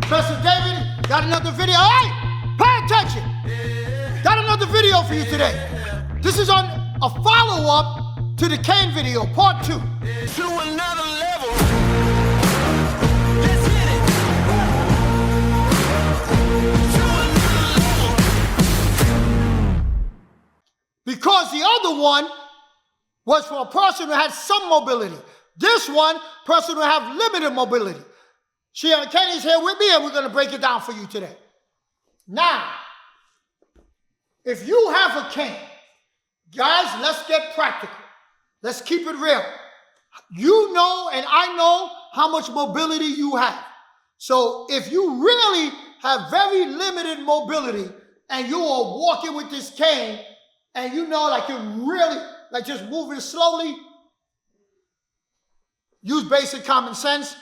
Pastor David, got another video. Hey, pay attention. Got another video for you today. This is on a follow-up to the Cain video, part 2. To another level. Let's hit it. To another level. Because the other one was for a person who had some mobility. This one, person who have limited mobility. Kenny's here with me, and we're going to break it down for you today. Now, if you have a cane, guys, let's get practical. Let's keep it real. You know and I know how much mobility you have. So if you really have very limited mobility and you are walking with this cane and you know like you're really like just moving slowly, use basic common sense,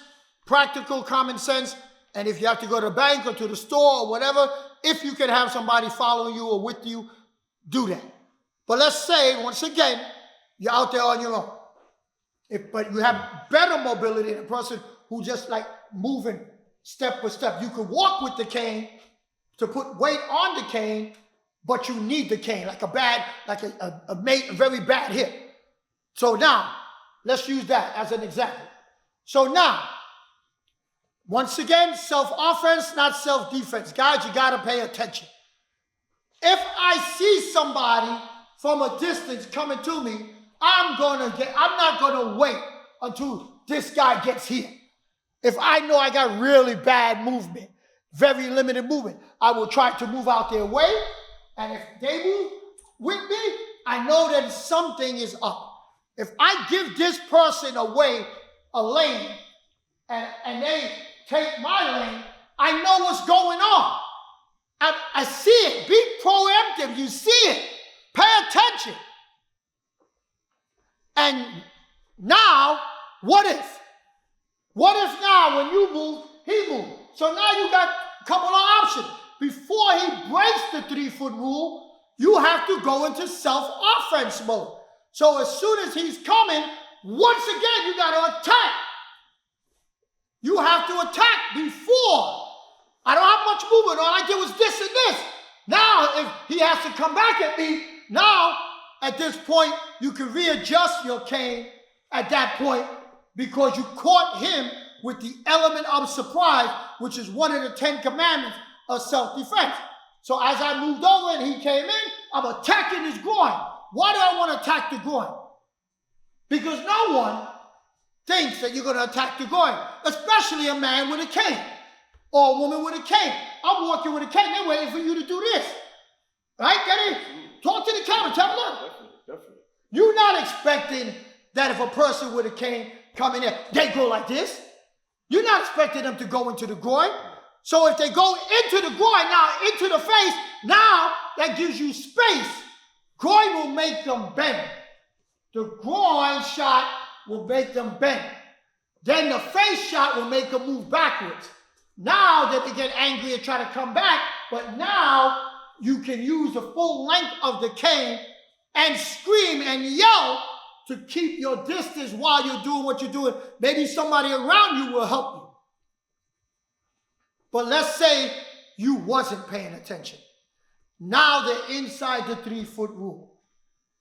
practical common sense, and if you have to go to the bank or to the store or whatever, if you can have somebody following you or with you, do that. But let's say, once again, you're out there on your own. But you have better mobility than a person who just like moving step by step. You could walk with the cane to put weight on the cane, but you need the cane, like a very bad hip. So now, let's use that as an example. So now, once again, self-offense, not self-defense. Guys, you got to pay attention. If I see somebody from a distance coming to me, I'm not going to wait until this guy gets here. If I know I got really bad movement, very limited movement, I will try to move out their way. And if they move with me, I know that something is up. If I give this person away a lane and they take my lane, I know what's going on. I see it. Be proactive. You see it. Pay attention. And now, what if? What if now when you move, he moves? So now you got a couple of options. Before he breaks the 3-foot rule, you have to go into self-offense mode. So as soon as he's coming, once again, you got to attack. You have to attack before. I don't have much movement. All I did was this and this. Now, if he has to come back at me, now, at this point, you can readjust your cane at that point because you caught him with the element of surprise, which is one of the 10 commandments of self-defense. So as I moved over and he came in, I'm attacking his groin. Why do I want to attack the groin? Because no one thinks that you're going to attack the groin, especially a man with a cane or a woman with a cane. I'm walking with a cane. They're waiting for you to do this. Right? Get in. Talk to the camera. Tell them, look. Definitely. You're not expecting that if a person with a cane come in there, they go like this. You're not expecting them to go into the groin. So if they go into the groin, now into the face, now that gives you space. Groin will make them bend. The groin shot will make them bend. Then the face shot will make them move backwards. Now that they get angry and try to come back, but now you can use the full length of the cane and scream and yell to keep your distance while you're doing what you're doing. Maybe somebody around you will help you. But let's say you wasn't paying attention. Now they're inside the 3-foot rule.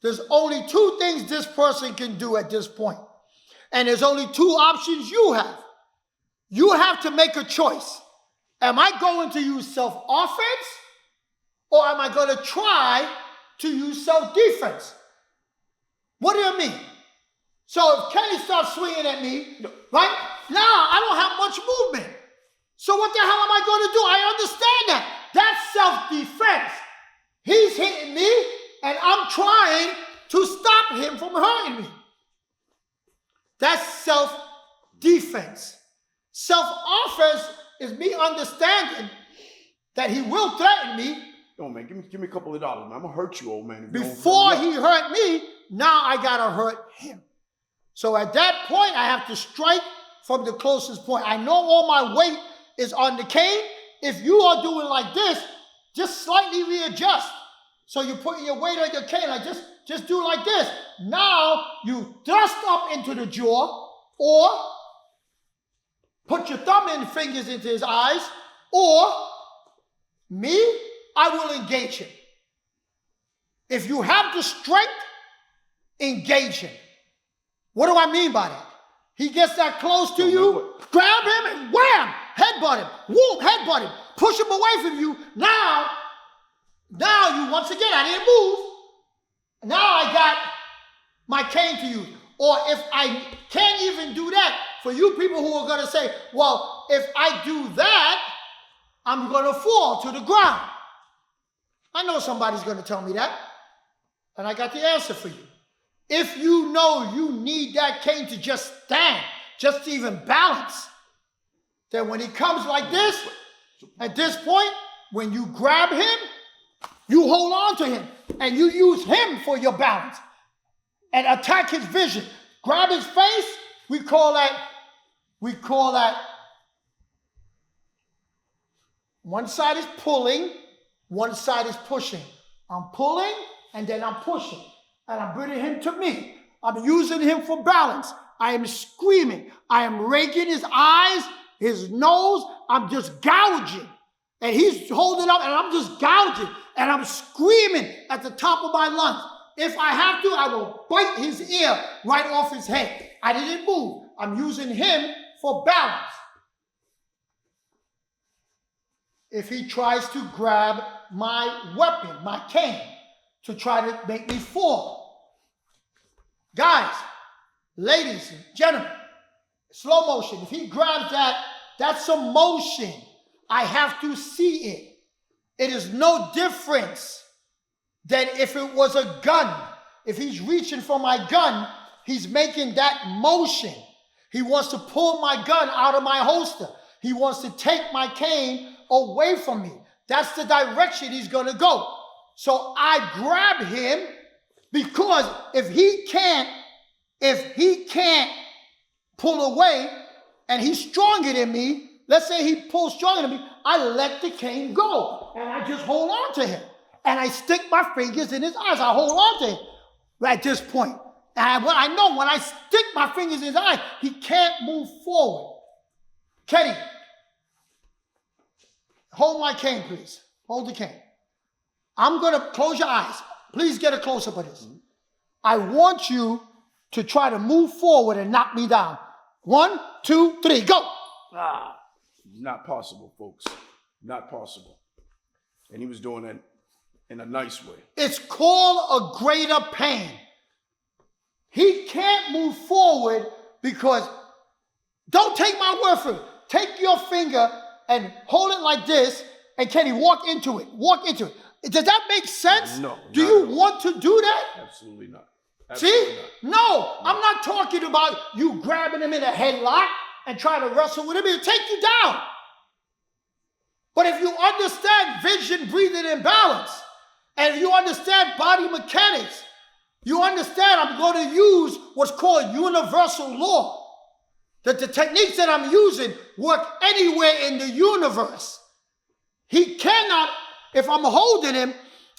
There's only 2 things this person can do at this point. And there's only 2 options you have. You have to make a choice. Am I going to use self-offense? Or am I going to try to use self-defense? What do you mean? So if Kenny starts swinging at me, right? Now I don't have much movement. So what the hell am I going to do? I understand that. That's self-defense. He's hitting me, and I'm trying to stop him from hurting me. That's self-defense. Self-offense is me understanding that he will threaten me. Yo, man, give me a couple of dollars, man. I'm gonna hurt you, old man. Before he hurt me, now I gotta hurt him. So at that point, I have to strike from the closest point. I know all my weight is on the cane. If you are doing like this, just slightly readjust. So you're putting your weight on your cane, like just do like this. Now you thrust up into the jaw, or put your thumb and fingers into his eyes Or me, I will engage him. If you have the strength, engage him. What do I mean by that? He gets that close to you, grab him and wham, headbutt him, whoop, headbutt him, push him away from you. Now you, once again, I didn't move. Now I got my cane to use. Or if I can't even do that, for you people who are going to say, well, if I do that, I'm going to fall to the ground. I know somebody's going to tell me that. And I got the answer for you. If you know you need that cane to just stand, just to even balance, then when he comes like this, at this point, when you grab him, you hold on to him and you use him for your balance and attack his vision. Grab his face, we call that one side is pulling, one side is pushing. I'm pulling and then I'm pushing. And I'm bringing him to me. I'm using him for balance. I am screaming. I am raking his eyes, his nose. I'm just gouging. And he's holding up and I'm just gouging. And I'm screaming at the top of my lungs. If I have to, I will bite his ear right off his head. I didn't move. I'm using him for balance. If he tries to grab my weapon, my cane, to try to make me fall. Guys, ladies and gentlemen, slow motion. If he grabs that, that's a motion. I have to see it. It is no difference than if it was a gun. If he's reaching for my gun, he's making that motion. He wants to pull my gun out of my holster. He wants to take my cane away from me. That's the direction he's going to go. So I grab him because if he can't pull away and he's stronger than me, let's say he pulls stronger than me, I let the cane go and I just hold on to him. And I stick my fingers in his eyes. I hold on to him at this point. And what I know, when I stick my fingers in his eyes, he can't move forward. Kenny, hold my cane, please. Hold the cane. I'm going to close your eyes. Please get a close-up of this. I want you to try to move forward and knock me down. 1, 2, 3, go. Not possible, folks. Not possible. And he was doing it in a nice way. It's called a greater pain. He can't move forward because, don't take my word for it. Take your finger and hold it like this, and Kenny, walk into it. Walk into it. Does that make sense? No. Do you want to do that? Absolutely not. Absolutely See? not. No, I'm not talking about you grabbing him in a headlock and trying to wrestle with him. It'll take you down. But if you understand vision, breathing, and balance, and if you understand body mechanics, you understand I'm going to use what's called universal law. That the techniques that I'm using work anywhere in the universe. He cannot, if I'm holding him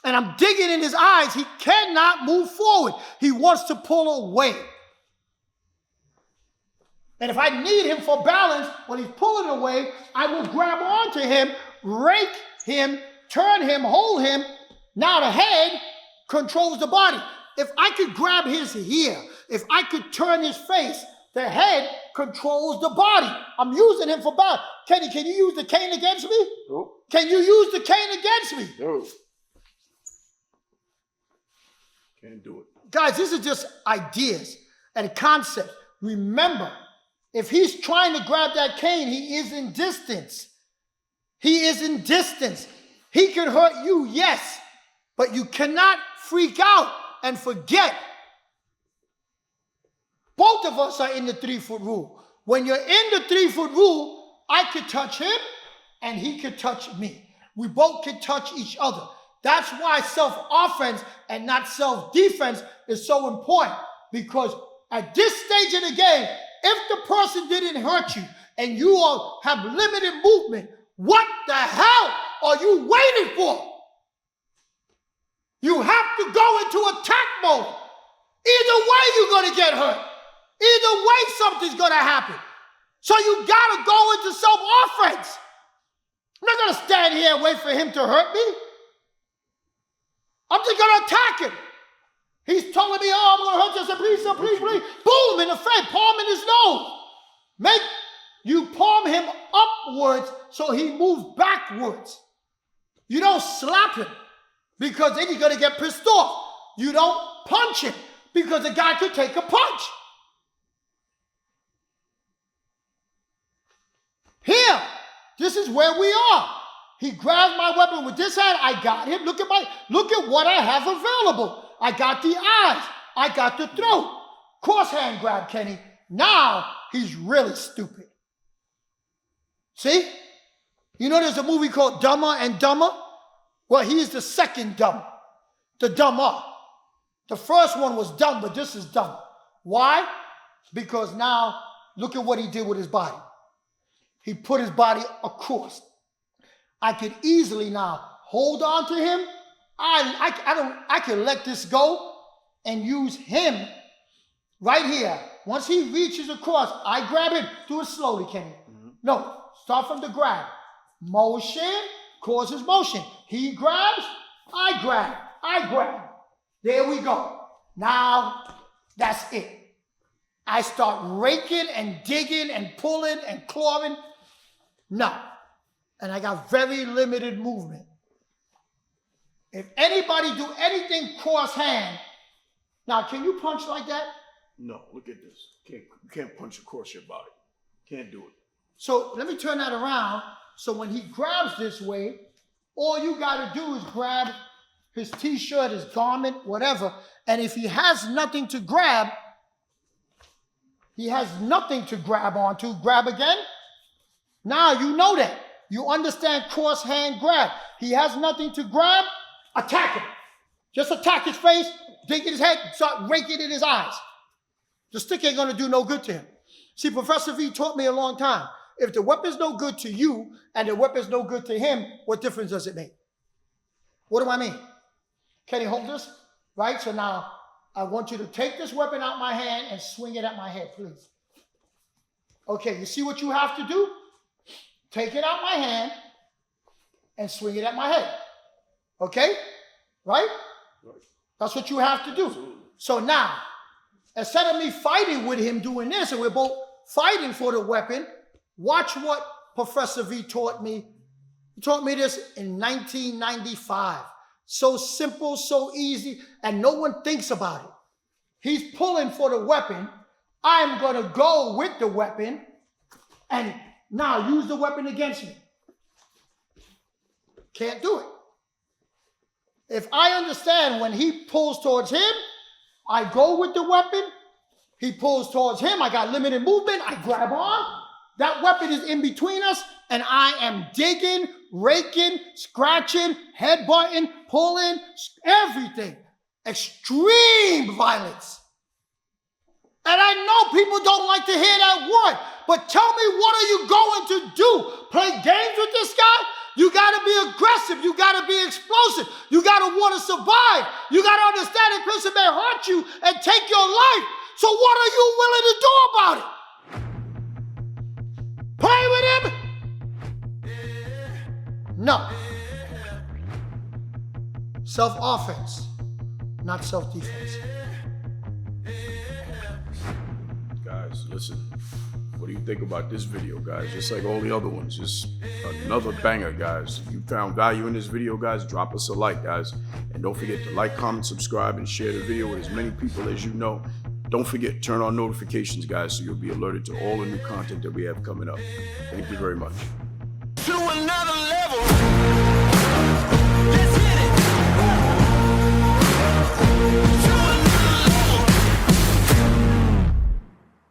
and I'm digging in his eyes, he cannot move forward. He wants to pull away. And if I need him for balance, when he's pulling away, I will grab onto him, rake him, turn him, hold him. Now the head controls the body. If I could grab his ear, if I could turn his face, the head controls the body. I'm using him for balance. Kenny, can you use the cane against me? Nope. Can you use the cane against me? No. Can't do it. Guys, these are just ideas and concepts. Remember, if he's trying to grab that cane, he is in distance. He is in distance. He can hurt you, yes, but you cannot freak out and forget. Both of us are in the 3-foot rule. When you're in the 3-foot rule, I could touch him and he could touch me. We both could touch each other. That's why self-offense and not self-defense is so important. Because at this stage in the game, if the person didn't hurt you and you all have limited movement, what the hell are you waiting for? You have to go into attack mode. Either way, you're going to get hurt. Either way, something's going to happen. So you got to go into self-offense. No, not gonna stand here and wait for him to hurt me. I'm just gonna attack him. He's telling me, oh, I'm gonna hurt you. I said, please, sir, please, please. Boom, in the face, palm in his nose. You palm him upwards so he moves backwards. You don't slap him because then he's gonna get pissed off. You don't punch him because the guy could take a punch. Here, this is where we are. He grabs my weapon with this hand. I got him. Look at what I have available. I got the eyes. I got the throat. Cross hand grab, Kenny. Now he's really stupid. See? You know there's a movie called Dumber and Dumber? Well, he is the second dumb. The dumber. The first one was dumb, but this is dumb. Why? Because now look at what he did with his body. He put his body across. I could easily now hold on to him. I can let this go and use him right here. Once he reaches across, I grab him. Do it slowly, Kenny. No, start from the grab. Motion causes motion. He grabs, I grab, I grab. There we go. Now, that's it. I start raking and digging and pulling and clawing. No. And I got very limited movement. If anybody do anything cross hand, now can you punch like that? No, look at this. You can't punch across your body. Can't do it. So let me turn that around. So when he grabs this way, all you got to do is grab his t-shirt, his garment, whatever. And if he has nothing to grab, he has nothing to grab onto. Grab again. Now you know that. You understand cross hand grab. He has nothing to grab. Attack him. Just attack his face, dig in his head, start raking in his eyes. The stick ain't going to do no good to him. See, Professor V taught me a long time. If the weapon's no good to you and the weapon's no good to him, what difference does it make? What do I mean? Can he hold this? Right? So now I want you to take this weapon out my hand and swing it at my head, please. Okay, you see what you have to do? Take it out my hand and swing it at my head. Okay? Right? That's what you have to do. Absolutely. So now, instead of me fighting with him doing this, and we're both fighting for the weapon, watch what Professor V taught me. He taught me this in 1995. So simple, so easy, and no one thinks about it. He's pulling for the weapon. I'm going to go with the weapon and now use the weapon against me. Can't do it. If I understand when he pulls towards him, I go with the weapon. He pulls towards him. I got limited movement. I grab on. That weapon is in between us, and I am digging, raking, scratching, headbutting, pulling, everything. Extreme violence. And I know people don't like to hear that word, but tell me, what are you going to do? Play games with this guy? You got to be aggressive. You got to be explosive. You got to want to survive. You got to understand that person may hurt you and take your life. So what are you willing to do about it? Play with him? No. Self-offense, not self-defense. Guys, listen. What do you think about this video, guys? Just like all the other ones, just another banger, guys. If you found value in this video, guys, drop us a like, guys. And don't forget to like, comment, subscribe, and share the video with as many people as you know. Don't forget, turn on notifications, guys, so you'll be alerted to all the new content that we have coming up. Thank you very much. To another level.